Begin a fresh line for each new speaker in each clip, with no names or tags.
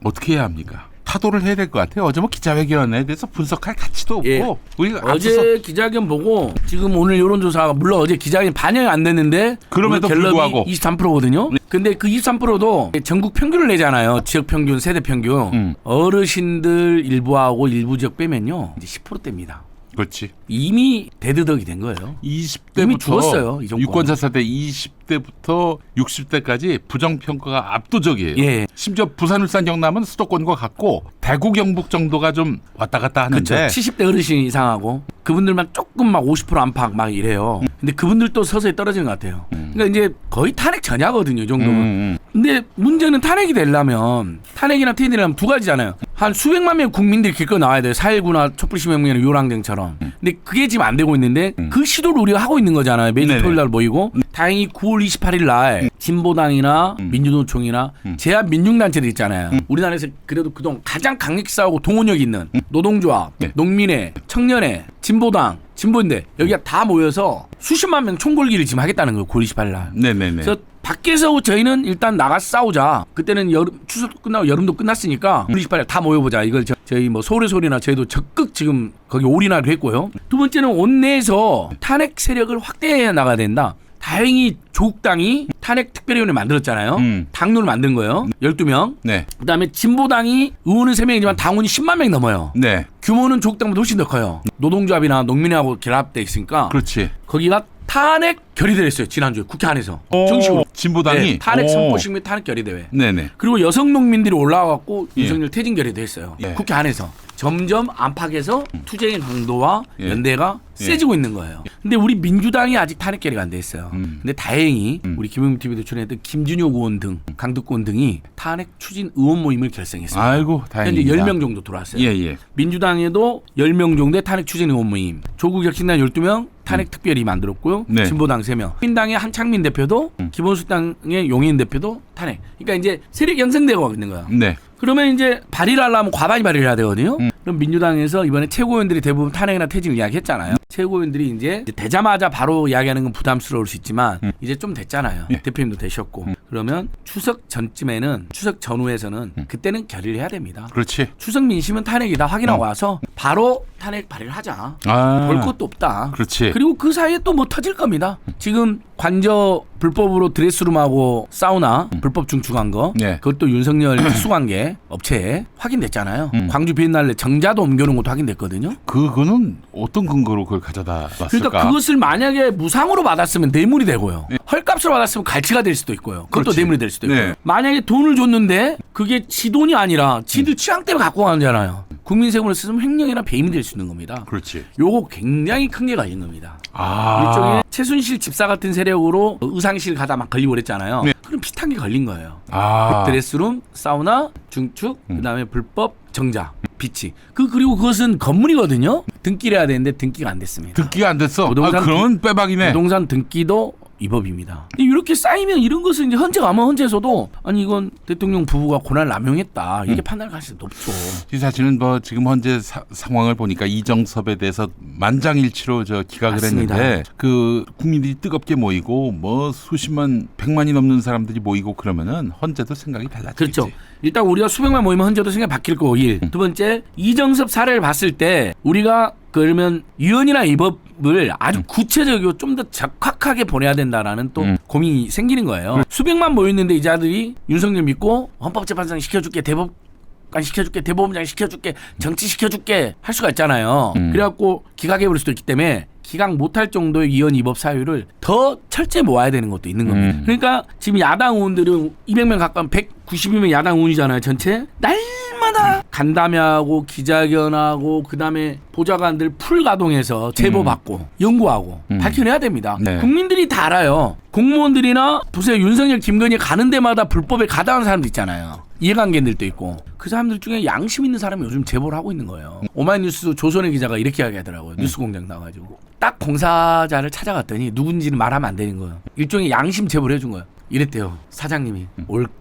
어떻게 해야 합니까? 타도를 해야 될 것 같아요. 어제 뭐 기자회견에 대해서 분석할 가치도 없고
예.
우리가
어제 기자회견 보고 지금 오늘 여론조사가 물론 어제 기자회견 반영이 안 됐는데
그럼에도
갤럽이
불구하고
23%거든요. 근데 그 23%도 전국 평균을 내잖아요. 지역 평균, 세대 평균. 어르신들 일부하고 일부 지역 빼면요 이제 10%대입니다.
그렇지.
이미 대두덕이 된 거예요.
20대부터
이미 죽었어요. 이 정권.
유권자 세대 20대부터 60대까지 부정평가가 압도적이에요.
예.
심지어 부산, 울산, 경남은 수도권과 같고 대구, 경북 정도가 좀 왔다 갔다 하는데
그렇죠. 70대 어르신 이상하고 그분들만 조금 막 50% 안팎 막 이래요. 근데 그분들도 서서히 떨어지는 것 같아요. 그러니까 이제 거의 탄핵 전야거든요. 이 정도면. 근데 문제는 탄핵이 되려면 탄핵이나 퇴진이라면 두 가지잖아요. 한 수백만 명 국민들이 길거 나와야 돼요. 4.19나 촛불시민혁명이나 요랑쟁처럼. 근데 그게 지금 안 되고 있는데 그 시도를 우리가 하고 있는 거잖아요. 매주
네네.
토요일 날 모이고. 다행히 9월 28일 날 진보당이나 민주노총이나 제한민중단체들 있잖아요. 우리나라에서 그래도 그동안 가장 강력히 싸우고 동원력 있는 노동조합,
네.
농민회, 청년회, 진보당, 진보인데 여기가 다 모여서 수십만 명 총궐기를 지금 하겠다는 거예요. 9월 28일 날.
네네네.
그래서 밖에서 저희는 일단 나가서 싸우자. 그때는 추석도 끝나고 여름도 끝났으니까 9월 28일 다 모여보자. 이걸 저희 뭐 서울의 소리나 저희도 적극 지금 거기 올인하기로 했고요. 두 번째는 원내에서 탄핵 세력을 확대해 나가야 된다. 다행히 조국당이 탄핵 특별위원회 만들었잖아요. 당론을 만든 거예요. 12명.
네.
그다음에 진보당이 의원은 3명이지만 당원이 10만 명이 넘어요.
네.
규모는 조국당보다 훨씬 더 커요. 노동조합이나 농민하고 결합돼 있으니까
그렇지.
거기가 탄핵 결의대회 했어요. 지난주에 국회 안에서. 정식으로.
진보당이
네, 탄핵 선포식 및 탄핵 결의대회.
네네.
그리고 여성 농민들이 올라와갖고
예.
윤석열 퇴진 결의도 했어요.
예.
국회 안에서. 점점 안팎에서 투쟁의 강도와
예.
연대가
예.
세지고 있는 거예요. 근데 우리 민주당이 아직 탄핵 결의가 안 돼 있어요. 근데 다행히 우리 김용민 TV도 출연했던 김준혁 의원 등 강두권 등이 탄핵 추진 의원 모임을 결성했습니다.
아이고 다행입니다.
현재 10명 정도 들어왔어요.
예예.
민주당에도 10명 정도의 탄핵 추진 의원 모임, 조국혁신당 12명 탄핵 특별히 만들었고요.
네.
진보당 3명. 민당의 한창민 대표도 기본소당의 용인 대표도 탄핵. 그러니까 이제 세력이 형성되고 있는 거야.
네.
그러면 이제 발의를 하려면 과반이 발의를 해야 되거든요. 그럼 민주당에서 이번에 최고위원들이 대부분 탄핵이나 퇴진을 이야기했잖아요. 최고위원들이 이제 되자마자 바로 이야기하는 건 부담스러울 수 있지만 이제 좀 됐잖아요.
예.
대표님도 되셨고. 그러면 추석 전쯤에는 추석 전후에서는 그때는 결의를 해야 됩니다.
그렇지.
추석 민심은 탄핵이다 확인하고 와서 바로 탄핵 발의를 하자.
아.
볼 것도 없다.
그렇지.
그리고 그 사이에 또 뭐 터질 겁니다. 지금 관저 불법으로 드레스룸하고 사우나 불법 중축한 거
네.
그것도 윤석열 특수관계 업체에 확인됐잖아요. 광주 비엔날레 정자도 옮겨놓은 것도 확인됐거든요.
그거는 어떤 근거로 그걸 가져다 놨을까?
그러니까 그것을 만약에 무상으로 받았으면 뇌물이 되고요. 헐값으로 받았으면 갈치가 될 수도 있고요. 그것도
그렇지.
뇌물이 될 수도 있고요.
네.
만약에 돈을 줬는데 그게 지 돈이 아니라 지들 취향 때문에 갖고 가잖아요. 국민 세금을 쓰면 횡령이나 배임이 될 수 있는 겁니다.
그렇지.
요거 굉장히 큰 게 걸린 겁니다.
아.
일종의 최순실 집사 같은 세력으로 의상실 가다 막 걸리고 그랬잖아요.
네.
그럼 비슷한 게 걸린 거예요.
아.
드레스룸, 사우나, 중축, 그다음에 불법 정자, 비치. 그리고 그것은 건물이거든요. 등기를 해야 되는데 등기가 안 됐습니다.
등기가 안 됐어.
부동산
그러면 빼박이네.
부동산 등기도 위법입니다. 이렇게 쌓이면 이런 것은 이제 헌재 가면 헌재에서도 아니 이건 대통령 부부가 권한을 남용했다 이렇게 판단할 가능성이 높죠.
사실은 뭐 지금 현재 상황을 보니까 이정섭에 대해서 만장일치로 기각을
맞습니다.
했는데 그 국민들이 뜨겁게 모이고 뭐 수십만 100만이 넘는 사람들이 모이고 그러면은 헌재도 생각이 달라지겠지.
그렇죠. 일단 우리가 수백만 모이면 헌재도 생각이 바뀔 거고 1. 두 번째 이정섭 사례를 봤을 때 우리가 그러면 유언이나 위법을 아주 구체적이고 좀 더 적확하게 보내야 된다라는 또 고민이 생기는 거예요. 수백만 모였는데 이 자들이 윤석열 믿고 헌법재판장 시켜줄게 대법관 시켜줄게 대법원장 시켜줄게 정치 시켜줄게 할 수가 있잖아요. 그래갖고 기각해버릴 수도 있기 때문에 기각 못할 정도의 위헌 위법 사유를 더 철저히 모아야 되는 것도 있는 겁니다. 그러니까 지금 야당 의원들은 200명 가까운 192명 야당 의원이잖아요. 전체 날마다 간담회하고 기자회견하고 그다음에 보좌관들 풀 가동해서 제보받고 연구하고 밝혀내야 됩니다.
네.
국민들이 다 알아요. 공무원들이나 보세요. 윤석열 김건희 가는 데마다 불법에 가담한 사람도 있잖아요. 이해관계들도 있고 그 사람들 중에 양심 있는 사람이 요즘 제보를 하고 있는 거예요. 오마이뉴스 조선의 기자가 이렇게 이야기하더라고요. 뉴스공장 나와가지고 딱 공사자를 찾아갔더니 누군지는 말하면 안 되는 거예요. 일종의 양심 제보를 해준 거예요. 이랬대요. 사장님이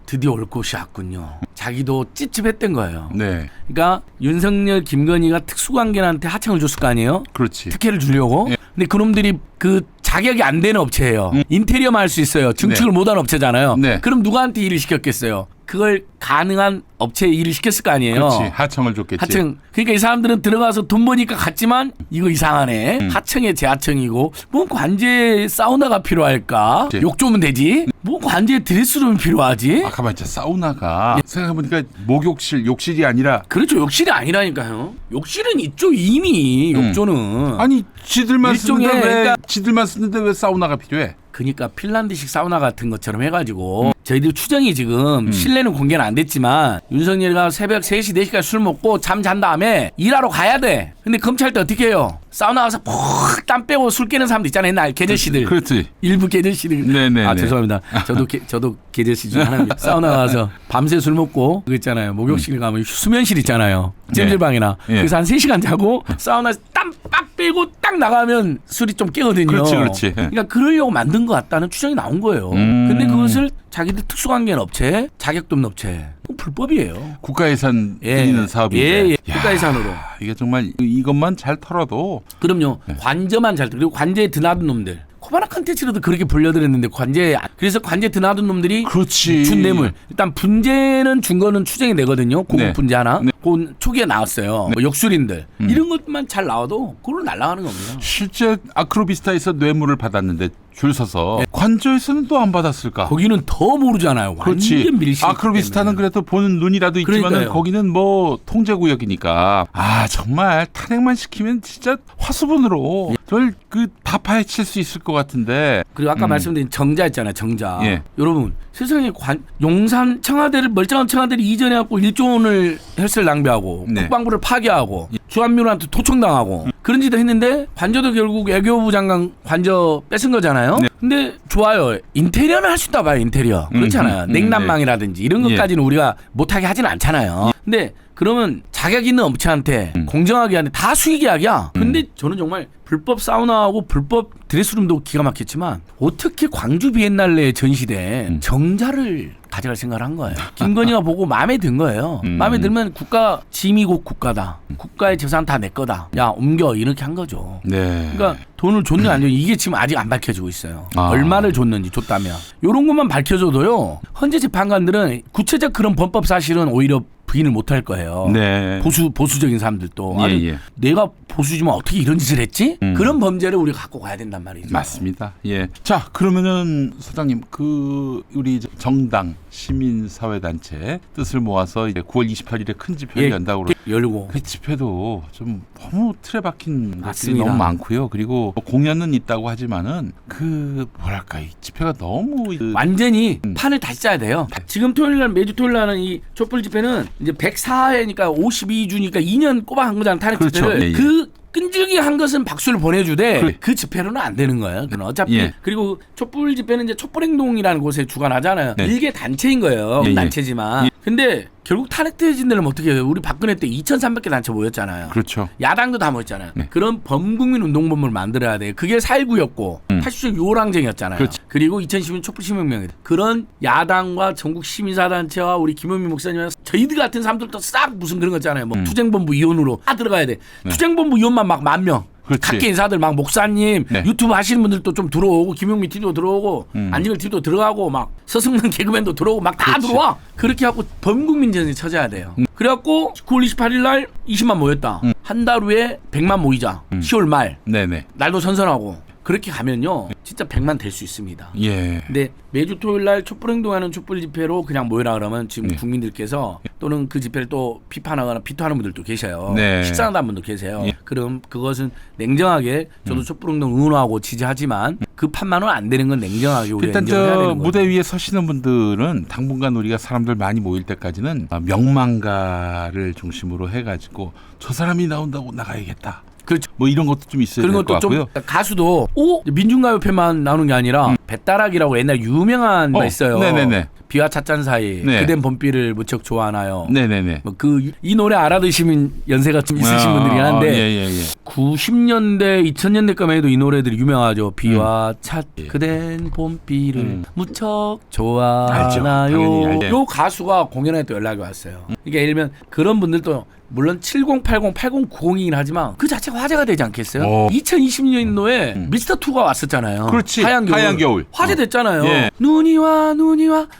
드디어 올 곳이 왔군요. 자기도 찝찝했던 거예요.
네.
그러니까 윤석열 김건희가 특수관계한테 하청을 줬을 거 아니에요.
그렇지.
특혜를 주려고.
예.
근데 그놈들이 그 자격이 안 되는 업체예요. 인테리어만 할 수 있어요. 증축을
네.
못한 업체잖아요.
네.
그럼 누구한테 일을 시켰겠어요? 그걸 가능한 업체에 일을 시켰을 거 아니에요.
그렇지. 하청을 줬겠지.
하청. 그러니까 이 사람들은 들어가서 돈 버니까 갔지만 이거 이상하네. 하청에 재하청이고 뭐 관제 사우나가 필요할까?
그치.
욕조면 되지. 뭐 관제 드레스룸이 필요하지?
아까 말했죠. 사우나가 생각해보니까 목욕실, 욕실이 아니라
그렇죠. 욕실이 아니라니까요. 욕실은 있죠 이미. 욕조는.
아니 지들만
일종의
쓰는데 왜
그러니까-
지들만 쓰는데 왜 사우나가 필요해?
그러니까 핀란드식 사우나 같은 것처럼 해가지고 저희들 추정이 지금 실내는 공개는 안 됐지만 윤석열이가 새벽 3시 4시까지 술 먹고 잠 잔 다음에 일하러 가야 돼. 근데 검찰 때 어떻게 해요? 사우나 가서 푹 땀 빼고 술 깨는 사람도 있잖아요. 옛날 계절씨들.
그렇지.
일부 계절씨들.
네네네.
아 죄송합니다. 저도 계절씨 중 하나입니다. 사우나 가서 밤새 술 먹고 그거 있잖아요. 목욕실 가면 수면실 있잖아요. 찜질방이나.
예.
그래서 한 3시간 자고 사우나에서 땀 빡 빼고 딱 나가면 술이 좀 깨거든요.
그렇지.
그러니까 그러려고 만든 것 같다는 추정이 나온 거예요. 근데 그것을 자기들 특수관계인 업체, 자격도 없는 업체, 불법이에요.
국가 예산 드리는 사업인데.
예. 국가 예산으로.
이게 정말 이것만 잘 털어도
그럼요. 관저만 잘 그리고 관제에 드나든 놈들. 코바나 컨텐츠로도 그렇게 불려드렸는데 그래서 관제 드나든 놈들이
그렇지.
준 뇌물. 일단 분재는 준 거는 추정이 되거든요. 고급
네.
분재 하나.
네.
그 초기에 나왔어요. 뭐 역술인들 이런 것만 잘 나와도 그걸로 날아가는 겁니다.
실제 아크로비스타에서 뇌물을 받았는데 줄 서서 관저에서는 또 안 받았을까?
거기는 더 모르잖아요.
그렇지.
완전 밀실.
아크로비스타는 그래도 보는 눈이라도 있지만
그러니까요.
거기는 뭐 통제구역이니까 정말 탄핵만 시키면 진짜 화수분으로 저를 다 파헤칠 수 있을 것 같은데.
그리고 아까 말씀드린 정자 있잖아요. 정자.
예.
여러분 세상에 용산 청와대를 멀쩡한 청와대를 이전해갖고 1조 원을 헬스를 낭비하고
네.
국방부를 파괴하고 주한미군한테 토청당하고 그런 짓을 했는데 관저도 결국 외교부 장관 관저 뺏은 거잖아요.
네.
근데 좋아요. 인테리어는 할 수 있다 봐요. 인테리어. 그렇잖아요. 냉난망이라든지 이런 것까지는 우리가 못하게 하지는 않잖아요. 근데 그러면 자격 있는 업체한테 공정하게 하는데 다 수의계약이야. 근데 저는 정말 불법 사우나하고 불법 드레스룸도 기가 막혔지만 어떻게 광주 비엔날레에 전시된 정자를 가져갈 생각을 한 거예요. 김건희가 보고 마음에 든 거예요. 마음에 들면 국가 짐이 곧 국가다. 국가의 재산 다 내 거다. 야 옮겨 이렇게 한 거죠.
네.
그러니까 돈을 줬는지 안 줬는지 이게 지금 아직 안 밝혀지고 있어요.
아.
얼마를 줬는지 줬다면. 이런 것만 밝혀져도요. 현재 재판관들은 구체적 그런 범법 사실은 오히려 부인을 못할 거예요.
네.
보수적인 사람들도
예,
아니
예.
내가 보수지만 어떻게 이런 짓을 했지? 그런 범죄를 우리가 갖고 가야 된단 말이죠.
맞습니다. 예. 자, 그러면은 소장님 우리 정당 시민사회단체 뜻을 모아서 이제 9월 28일에 큰 집회를
예,
연다고 그러.
열고
그 집회도 좀 너무 틀에 박힌 것들이
맞습니다.
너무 많고요. 그리고 공연은 있다고 하지만은 이 집회가 너무
완전히 판을 다시 짜야 돼요. 지금 토요일날 매주 토요일날 하는 이 촛불 집회는 이제 104회니까 52주니까 2년 꼬박한 거잖아요. 탄핵
그렇죠.
집회를.
예, 예.
그 끈질기한 것은 박수를 보내주되
그래.
그 집회로는 안 되는 거예요. 그건 어차피
예.
그리고 촛불 집회는 이제 촛불행동이라는 곳에 주관하잖아요.
네.
일개 단체인 거예요.
예, 예.
단체지만 근데 결국 탄핵되어진 데는 어떻게 해요? 우리 박근혜 때 2,300개 단체 모였잖아요.
그렇죠.
야당도 다 모였잖아요.
네.
그런 범국민 운동본부를 만들어야 돼요. 그게 4.19였고 80년 요랑쟁이였잖아요.
그렇지.
그리고 2010년 촛불시민혁명이다. 그런 야당과 전국 시민사단체와 우리 김현미 목사님이랑 저희들 같은 사람들도 싹 무슨 그런 거 있잖아요. 뭐 투쟁본부 위원으로 다 들어가야 돼. 투쟁본부 위원만 막 10,000명.
그렇지.
각계 인사들 막 목사님
네.
유튜브 하시는 분들도 좀 들어오고 김용미 TV도 들어오고 안진걸 TV도 들어가고 막 서승만 개그맨도 들어오고 막 다
그렇지.
들어와. 그렇게 하고 범국민전이 쳐져야 돼요. 그래갖고 9월 28일 날 20만 모였다. 한 달 후에 100만 모이자. 10월 말
네네.
날도 선선하고 그렇게 가면요 진짜 100만 될 수 있습니다.
예.
근데 매주 토요일 날 촛불행동하는 촛불 집회로 그냥 모여라 그러면 지금 국민들께서 또는 그 집회를 또 비판하거나 비토하는 분들도 계셔요.
네.
식상하다는 분도 계세요.
예.
그럼 그것은 냉정하게 저도 촛불행동 응원하고 지지하지만 그 판만은 안 되는 건 냉정하게 우리가
일단
인정해야
저
되는 거예요.
무대 위에 서시는 분들은 당분간 우리가 사람들 많이 모일 때까지는 명망가를 중심으로 해가지고 저 사람이 나온다고 나가야겠다.
그렇죠.
뭐 이런 것도 좀 있어야
그런
될 것
것도 좀
같고요.
가수도 민중가요패만 나오는 게 아니라 배따락이라고 옛날 유명한 말 있어요.
네네네.
비와 찻잔 사이
네.
그댄 봄비를 무척 좋아하나요.
네네네.
뭐 이 노래 알아드시면 연세가 좀 있으신 분들이긴 한데
예.
90년대 2000년대까지 해도 이 노래들이 유명하죠. 비와 찻
예.
그댄 봄비를 무척
알죠.
좋아하나요.
당연히 알죠.
요 가수가 공연에 또 연락이 왔어요. 그러니까 예를 들면 그런 분들도 물론 7080, 8090이긴 하지만 그 자체가 화제가 되지 않겠어요?
오.
2020년도에 미스터 2가 왔었잖아요.
그렇지.
하얀 겨울. 화제됐잖아요.
예.
눈이 와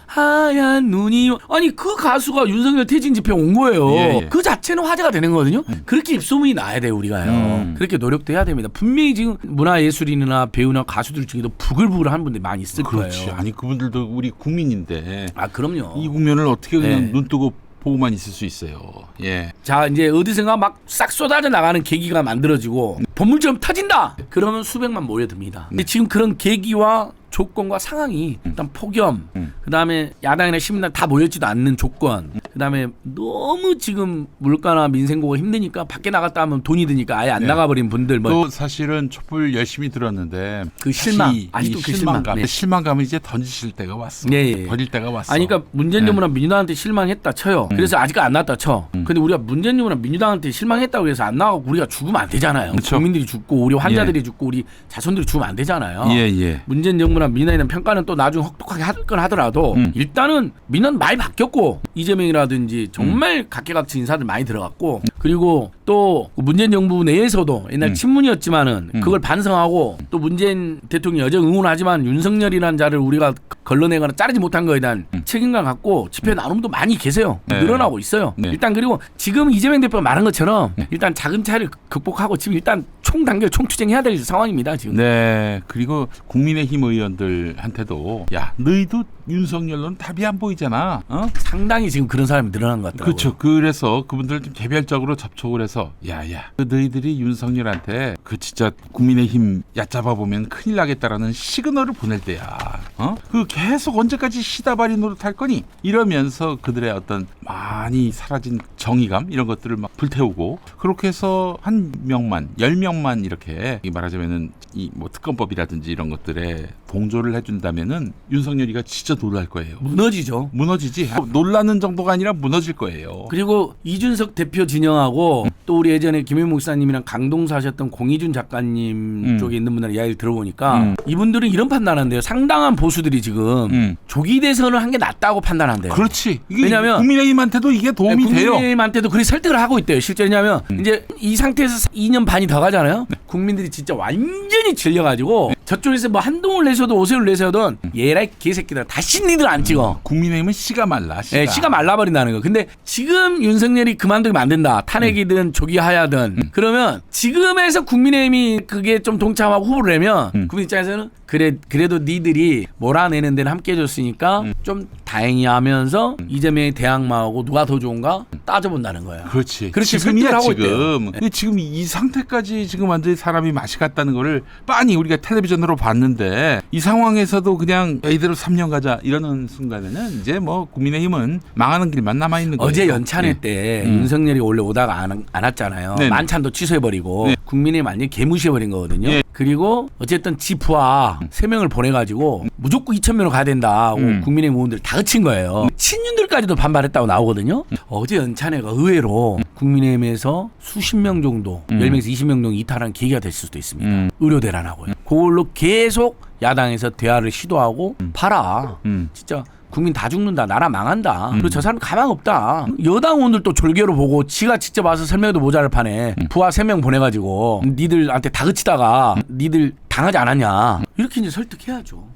하얀 눈이 와. 아니 그 가수가 윤석열 퇴진 집회 온 거예요.
예.
그 자체는 화제가 되는 거거든요. 그렇게 입소문이 나야 돼요 우리가요. 그렇게 노력도 해야 됩니다. 분명히 지금 문화예술인이나 배우나 가수들 중에도 부글부글한 분들이 많이 있을
그렇지.
거예요.
아니 그분들도 우리 국민인데
아 그럼요.
이 국면을 어떻게 그냥
네.
눈 뜨고 보고만 있을 수 있어요. 예.
자 이제 어디선가 막 싹 쏟아져 나가는 계기가 만들어지고 본물처럼 터진다. 그러면 수백만 모여듭니다. 근데 지금 그런 계기와 조건과 상황이 일단 폭염, 그다음에 야당이나 시민단 다 모였지도 않는 조건, 그다음에 너무 지금 물가나 민생고가 힘드니까 밖에 나갔다 하면 돈이 드니까 아예 안
네.
나가버린 분들 뭐
또 사실은 촛불 열심히 들었는데
그 실망,
다시
아직도
이
그
실망감,
실망. 네.
실망감을 이제 던지실 때가 왔어.
예.
버릴 때가 왔어.
아니 그러니까 문재인 정부나 민주당한테 실망했다 쳐요. 그래서 아직 안 나왔다 쳐. 근데 우리가 문재인 정부나 민주당한테 실망했다고 해서 안 나가고 우리가 죽으면 안 되잖아요.
그쵸.
국민들이 죽고 우리 환자들이 죽고 우리 자손들이 죽으면 안 되잖아요.
예.
문재인 정부나 민주당에 대한 평가는 또 나중에 혹독하게 할 건 하더라도 일단은 민원 많이 바뀌었고 이재명이라든지 정말 각계각층 인사들 많이 들어갔고 그리고 또 문재인 정부 내에서도 옛날 친문이었지만은 그걸 반성하고 또 문재인 대통령 여정 응원하지만 윤석열이라는 자를 우리가 걸러내거나 자르지 못한 거에 대한 책임감 갖고 집회 나눔도 많이 계세요.
네.
늘어나고 있어요.
네.
일단 그리고 지금 이재명 대표가 말한 것처럼 일단 작은 차이를 극복하고 지금 일단 총단결 총투쟁해야 될 상황입니다. 지금.
네. 그리고 국민의힘 의원들한테도 야 너희도 윤석열로는 답이 안 보이잖아. 어?
상당히 지금 그런 사람이 늘어난 것 같더라고요.
그렇죠. 그래서 그분들 좀 개별적으로 접촉을 해서 야야 너희들이 윤석열한테 그 진짜 국민의힘 얕잡아 보면 큰일 나겠다라는 시그널을 보낼 때야. 어? 그 계속 언제까지 시다발이 노릇할 거니? 이러면서 그들의 어떤 많이 사라진 정의감 이런 것들을 막 불태우고 그렇게 해서 한 명만 10명만 이렇게 말하자면은 이 뭐 특검법이라든지 이런 것들에 동조를 해준다면은 윤석열이가 진짜 놀랄 거예요.
무너지죠.
무너지지. 놀라는 정도가 아니라 무너질 거예요.
그리고 이준석 대표 진영하고 또 우리 예전에 김현 목사님이랑 강동사 하셨던 공희준 작가님 쪽에 있는 분들 이야기를 들어보니까 이분들은 이런 판단한대요. 상당한 보수들이 지금 조기 대선을 한 게 낫다고 판단한대요.
그렇지. 이게
왜냐면
국민의힘한테도 이게 도움이 돼요.
국민의힘한테도 그렇게 설득을 하고 있대요. 실제 왜냐하면 이제 이 상태에서 2년 반이 더 가잖아요. 국민들이 진짜 완전히 질려가지고 저쪽에서 뭐 한동을 내셔도 오세훈을 내셔도 얘라 개새끼들 다시 니들 안 찍어.
국민의힘은 씨가 말라. 씨가.
예, 씨가 말라버린다는 거. 근데 지금 윤석열이 그만두면 안 된다. 탄핵이든 조기하야든. 그러면 지금에서 국민의힘이 그게 좀 동참하고 후보를 내면 국민 입장에서는 그래도 니들이 몰아내는 데는 함께 해줬으니까 좀 다행히 하면서 이재명의 대항마하고 누가 더 좋은가 따져본다는 거예요.
그렇지.
그렇게
지금이야
설득을 하고
지금.
있대요.
근데 지금 이 상태까지 지금 완전히 사람이 맛이 갔다는 거를 빤히 우리가 텔레비전으로 봤는데 이 상황에서도 그냥 이대로 3년 가자 이러는 순간에는 이제 뭐 국민의힘은 망하는 길만 남아 있는 거예요.
어제 연찬회
네.
때 윤석열이 원래 오다가 안 왔잖아요.
네네.
만찬도 취소해버리고
네.
국민의힘 완전히 개무시해버린 거거든요.
네.
그리고 어쨌든 지부와 3명을 보내가지고 무조건 2,000명으로 가야 된다 하고 국민의힘 의원들 다 그친 거예요. 친윤들까지도 반발했다고 나오거든요. 어제 연찬회가 의외로 국민의힘에서 수십 명 정도 10명에서 20명 정도 이탈한 계기가 될 수도 있습니다. 의료 대란하고요. 그걸로 계속 야당에서 대화를 시도하고 봐라. 진짜 국민 다 죽는다. 나라 망한다. 그리고 저 사람 가망 없다. 여당 의원들 또 졸개로 보고 지가 직접 와서 설명해도 모자랄 판에 부하 3명 보내가지고 니들한테 다 그치다가 니들 당하지 않았냐. 이렇게 이제 설득해야죠.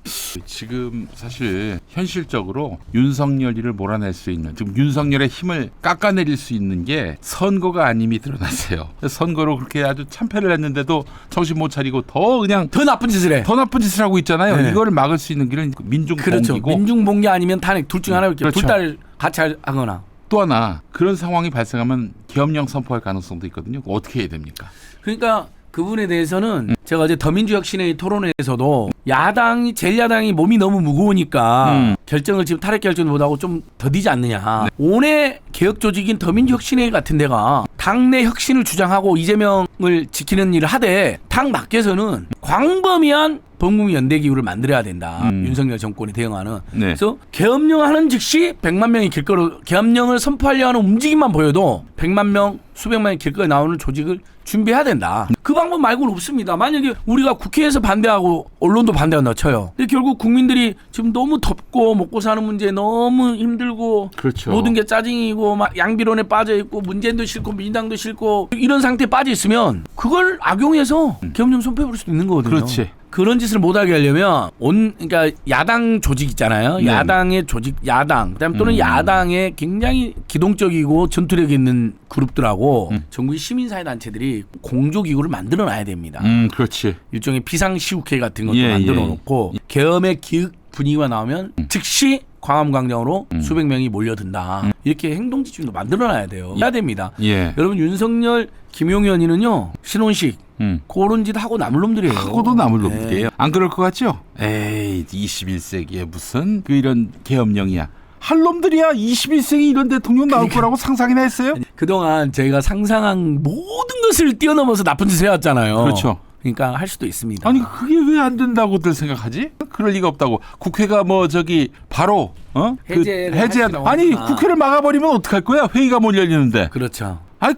지금 사실 현실적으로 윤석열이를 몰아낼 수 있는 지금 윤석열의 힘을 깎아내릴 수 있는 게 선거가 아님이 드러났어요. 선거로 그렇게 아주 참패를 했는데도 정신 못 차리고 더 그냥
더 나쁜 짓을 해.
더 나쁜 짓을 하고 있잖아요.
네.
이거를 막을 수 있는 길은 민중봉기고
그렇죠. 민중봉기 아니면 탄핵 둘 중에 하나 이렇게
그렇죠.
둘 같이 하거나.
또 하나 그런 상황이 발생하면 계엄령 선포할 가능성도 있거든요. 어떻게 해야 됩니까?
그러니까 그분에 대해서는 제가 어제 더민주혁신회의 토론회에서도 야당이 제1야당이 몸이 너무 무거우니까 결정을 지금 탈핵 결정을 못하고 좀 더디지 않느냐. 온외 개혁 조직인 더민주혁신회의 같은 데가 당내 혁신을 주장하고 이재명을 지키는 일을 하되 당 밖에서는 광범위한 범국민 연대 기구를 만들어야 된다. 윤석열 정권이 대응하는.
네.
그래서 계엄령하는 즉시 100만 명이 길거리 계엄령을 선포하려 하는 움직임만 보여도 100만 명 수백만이 길거리에 나오는 조직을 준비해야 된다. 그 방법 말고는 없습니다. 만약에 우리가 국회에서 반대하고 언론도 반대한다 쳐요. 근데 결국 국민들이 지금 너무 덥고 먹고 사는 문제 너무 힘들고
그렇죠.
모든 게 짜증이고 막 양비론에 빠져 있고 문재인도 싫고 민주당도 싫고 이런 상태에 빠져 있으면 그걸 악용해서 계엄령 선포해버릴 수도 있는 거거든요.
그렇지.
그런 짓을 못하게 하려면 그러니까 야당 조직 있잖아요.
네.
야당의 조직, 야당, 그다음 또는 야당의 굉장히 기동적이고 전투력 있는 그룹들하고 전국의 시민사회 단체들이 공조기구를 만들어놔야 됩니다.
그렇지.
일종의 비상시국회 같은 것도
예,
만들어놓고 계엄의 기획 분위기가 나오면 즉시 광화문광장으로 수백 명이 몰려든다. 이렇게 행동지침도 만들어놔야 돼요. 해야 됩니다.
예.
여러분 윤석열, 김용현이는요 신혼식 그런 짓 하고 남을 놈들이에요.
하고도 남을
네.
놈들이에요. 안 그럴 것 같죠? 에이 21세기에 무슨 그 이런 계엄령이야. 할 놈들이야. 21세기 이런 대통령 나올 거라고 상상이나 했어요?
그동안 저희가 상상한 모든 것을 뛰어넘어서 나쁜 짓을 해왔잖아요.
그렇죠.
그러니까 할 수도 있습니다.
아니 그게 왜 안 된다고들 생각하지? 그럴 리가 없다고. 국회가 뭐 저기 바로
해제를 할
해제
수는
아니
없구나.
국회를 막아버리면 어떡할 거야? 회의가 못 열리는데.
그렇죠.
아니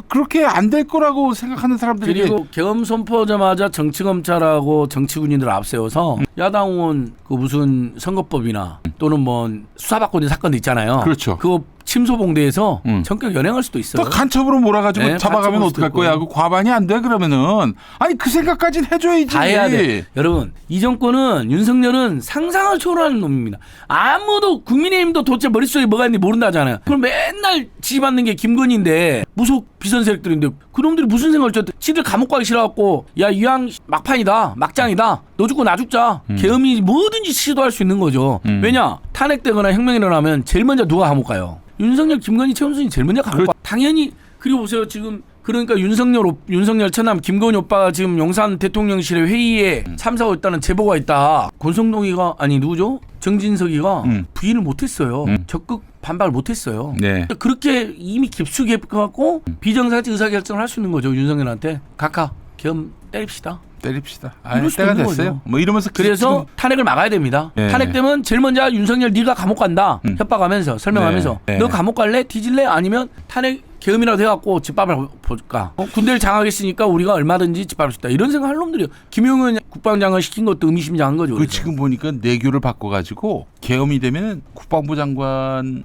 그렇게 안 될 거라고 생각하는 사람들이
그리고 계엄 선포하자마자 정치검찰하고 정치군인들을 앞세워서 야당 의원 그 무슨 선거법이나 또는 뭐 수사받고 있는 사건도 있잖아요.
그렇죠.
그거 침소봉대에서 전격 연행할 수도 있어요.
또 간첩으로 몰아가지고
네,
잡아가면
간첩으로
어떡할
수도
거야?
있고.
그 과반이 안 돼 그러면은 아니 그 생각까지는 해줘야지.
다 해야 돼. 여러분 이 정권은 윤석열은 상상을 초월하는 놈입니다. 아무도 국민의힘도 도대체 머릿속에 뭐가 있는지 모른다잖아요. 그럼 맨날 지지받는 게 김건희인데 무속 비선 세력들인데 그놈들이 무슨 생각을 줬대. 지들 감옥 가기 싫어갖고 야 이왕 막판이다 막장이다 너 죽고 나 죽자. 계엄이 뭐든지 시도할 수 있는 거죠. 왜냐 탄핵되거나 혁명이 일어나면 제일 먼저 누가 감옥 가요. 윤석열, 김건희, 최은순이 제일 먼저 감옥 가. 당연히 그리고 보세요 지금 그러니까 윤석열 처남 김건희 오빠가 지금 용산 대통령실의 회의에 참석하고 있다는 제보가 있다. 권성동이가 아니 누구죠? 정진석이가 부인을 못했어요. 적극 반박을 못했어요.
네.
그렇게 이미 깊숙이 해갖고 비정상적 의사결정을 할 수 있는 거죠. 윤석열한테 각하 계엄 때립시다.
때립시다.
이럴 수도
때가
있는
됐어요.
거죠.
뭐 이러면서
그래서 탄핵을 막아야 됩니다.
네.
탄핵되면 제일 먼저 윤석열 네가 감옥 간다. 협박하면서 설명하면서
네.
너 감옥 갈래? 뒤질래? 아니면 탄핵 계엄이라도 해갖고 집밥을 볼까? 군대를 장악했으니까 우리가 얼마든지 집밥할 수 있다. 이런 생각 할 놈들이요. 김용현 국방장관 시킨 것도 의미심장한 거죠.
그
그래서.
지금 보니까 내교를 바꿔가지고 계엄이 되면 국방부 장관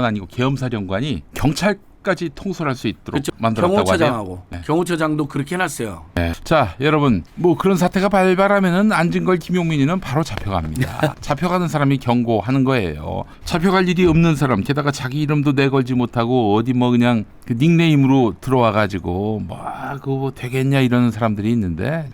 아니고 계엄사령관이 경찰까지 통솔할 수 있도록
그렇죠.
만들었다고
경호처장하고
하네요. 네.
경호처장도 그렇게 해놨어요.
네. 자 여러분 뭐 그런 사태가 발발하면은 안진걸 김용민이는 바로 잡혀갑니다. 잡혀가는 사람이 경고하는 거예요. 잡혀갈 일이 없는 사람 게다가 자기 이름도 내걸지 못하고 어디 뭐 그냥 그 닉네임으로 들어와가지고 뭐 그거 되겠냐 이러는 사람들이 있는데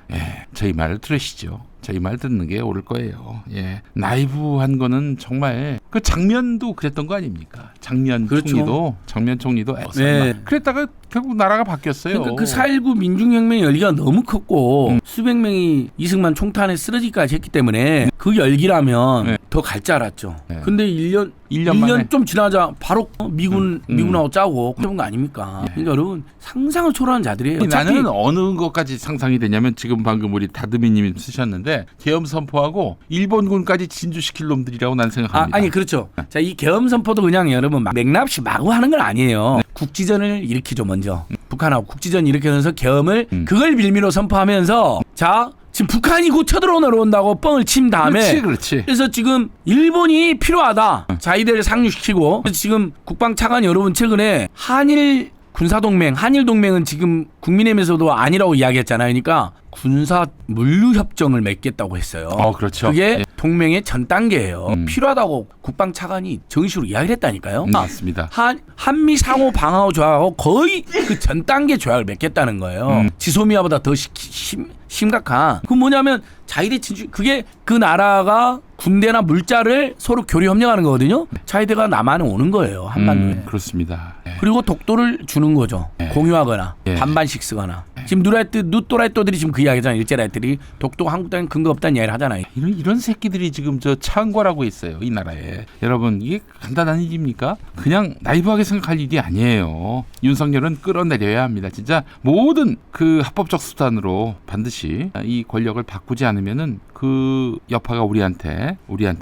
저희 말을 들으시죠. 저희 말 듣는 게 옳을 거예요. 예. 나이브한 거는 정말 그 장면도 그랬던 거 아닙니까? 장면
그렇죠.
총리도
네.
그랬다가 결국 나라가 바뀌었어요.
그러니까 그 4.19 민중혁명의 열기가 너무 컸고 수백 명이 이승만 총탄에 쓰러지기까지 했기 때문에 그 열기라면
네.
더 갈 줄 알았죠.
네.
근데 1년
만에.
좀 지나자 바로 미군하고 짜고 그런 거 아닙니까? 그러니까 여러분 상상을 초월하는 자들이에요.
나는 어느 것까지 상상이 되냐면 지금 방금 우리 다드미님이 쓰셨는데 계엄 선포하고 일본군까지 진주시킬 놈들이라고 난 생각합니다.
아니 그렇죠. 자, 이 계엄 선포도 그냥 여러분 맥락없이 마구 하는 건 아니에요. 국지전을 일으키죠 먼저. 북한하고 국지전 일으키면서 계엄을 그걸 빌미로 선포하면서 자 지금 북한이 곧 쳐들어온다고 뻥을 친 다음에
그렇지.
그래서 지금 일본이 필요하다. 자위대를 상륙시키고 그래서 지금 국방차관 여러분 최근에 한일 군사동맹, 한일동맹은 지금 국민의힘에서도 아니라고 이야기했잖아요. 그러니까 군사 물류협정을 맺겠다고 했어요.
그렇죠.
그게 동맹의 전 단계예요. 필요하다고 국방차관이 정식으로 이야기를 했다니까요.
맞습니다.
한미 상호 방어 조약하고 거의 그 전 단계 조약을 맺겠다는 거예요. 지소미아보다 더 심각한. 그 뭐냐면 자위대 진출 그게 그 나라가 군대나 물자를 서로 교류 협력하는 거거든요. 자위대가 남한에 오는 거예요. 한반도에.
그렇습니다.
그리고 독도를 주는 거죠. 공유하거나
예.
반반씩 쓰거나. 지금 누또라이또들이 지금 그 이야기잖아요. 일제라이들이 독도가 한국 땅에 근거 없다는 이야기를 하잖아요.
이런 새끼들이 지금 저 창궐하고 있어요. 이 나라에. 여러분 이게 간단한 일입니까? 그냥 나이브하게 생각할 일이 아니에요. 윤석열은 끌어내려야 합니다. 진짜 모든 그 합법적 수단으로 반드시 없이 이 권력을 바꾸지 않으면은 그 여파가 우리한테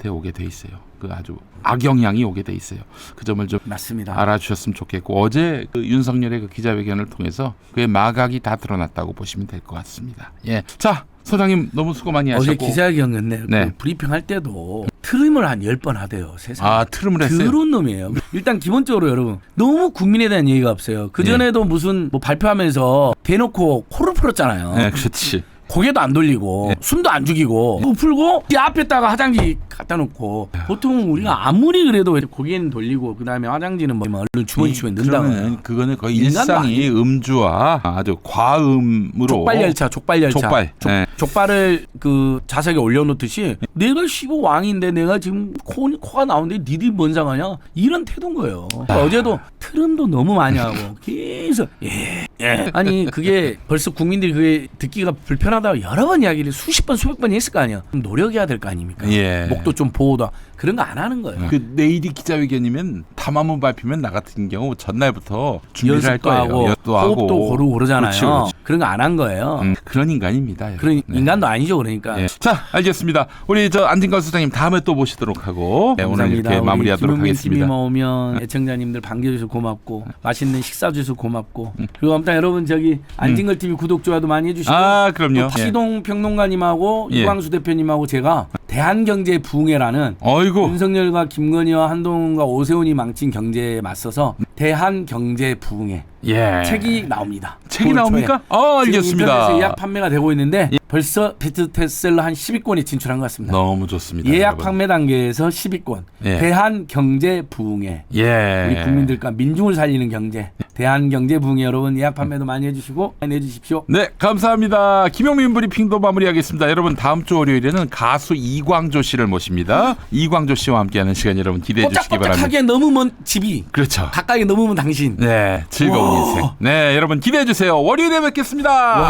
오게 돼 있어요. 그 아주 악영향이 오게 돼 있어요. 그 점을 좀
맞습니다.
알아주셨으면 좋겠고 어제 그 윤석열의 그 기자회견을 통해서 그의 마각이 다 드러났다고 보시면 될 것 같습니다. 예, 자 소장님 너무 수고 많이 하셨고
어제 기자회견
네.
그 브리핑 할 때도 트림을 한 10번 하대요. 세상에.
아 트름을 했어요.
그런 놈이에요. 일단 기본적으로 여러분 너무 국민에 대한 얘기가 없어요. 그 전에도 무슨 뭐 발표하면서 대놓고 코를 풀었잖아요.
네, 그렇지.
고개도 안 돌리고 숨도 안 죽이고 그거 풀고 이 앞에다가 화장지 갖다 놓고 보통 우리가 아무리 그래도 고개는 돌리고 그다음에 화장지는 뭐 얼른 주머니 주머니 넣는다고.
그거는 거의
인간도
일상이 음주와 아주 과음으로
족발열차.
족발. 네.
족발을 그 자석에 올려놓듯이 내가 15 왕인데 내가 지금 코가 나오는데 니들이 뭔 상관이야? 이런 태도인 거예요. 어제도 트름도 너무 많이 하고 계속 예. 아니 그게 벌써 국민들이 그게 듣기가 불편하다고 여러 번 이야기를 수십 번 수백 번 했을 거 아니야. 그럼 노력해야 될 거 아닙니까?
예.
목도 좀 보호다. 그런 거 안 하는 거예요.
그 내일이 기자회견이면 담화문 발표면 나 같은 경우 전날부터 준비를 할
연습도
거예요.
하고
연습도 하고
호흡도 고르고 그러잖아요.
그렇지.
그런 거 안 한 거예요.
그런 인간입니다. 여러분.
그런
네.
인간도 아니죠. 그러니까.
예. 자, 알겠습니다. 우리 저 안진걸 소장님 다음에 또 모시도록 하고 네, 오늘
감사합니다.
이렇게 마무리하도록
김용민
하겠습니다.
TV만 오면 애청자님들 반겨주셔서 고맙고 맛있는 식사 주셔서 고맙고 그리고 아무튼 여러분 저기 안진걸 TV 구독 좋아도 많이 해주시고
아, 그럼요.
또 시동 평론가님하고
예.
이광수 대표님하고 제가 대한경제 부흥회라는
어이구.
윤석열과 김건희와 한동훈과 오세훈이 망친 경제에 맞서서 대한경제 부흥회
예.
책이 나옵니다.
책이
9월
나옵니까?
초에. 지금
알겠습니다.
인터넷에 예약 판매가 되고 있는데 벌써 베스트셀러 한 10위권에 진출한 것 같습니다.
너무 좋습니다.
예약
여러분.
판매 단계에서 10위권.
예.
대한경제부흥회.
예.
우리 국민들과 민중을 살리는 경제. 대한경제부흥회 여러분 예약 판매도 많이 해주시고 많이 해주십시오.
네, 감사합니다. 김용민 브리핑도 마무리하겠습니다. 여러분 다음 주 월요일에는 가수 이광조 씨를 모십니다. 이광조 씨와 함께하는 시간 여러분 기대해 주시기 바랍니다.
뽀짝뽀짝하게 너무 먼 집이
그렇죠.
가까이 너무 먼 당신.
네, 즐거운
오.
인생. 네, 여러분 기대해 주세요. 월요일에 뵙겠습니다.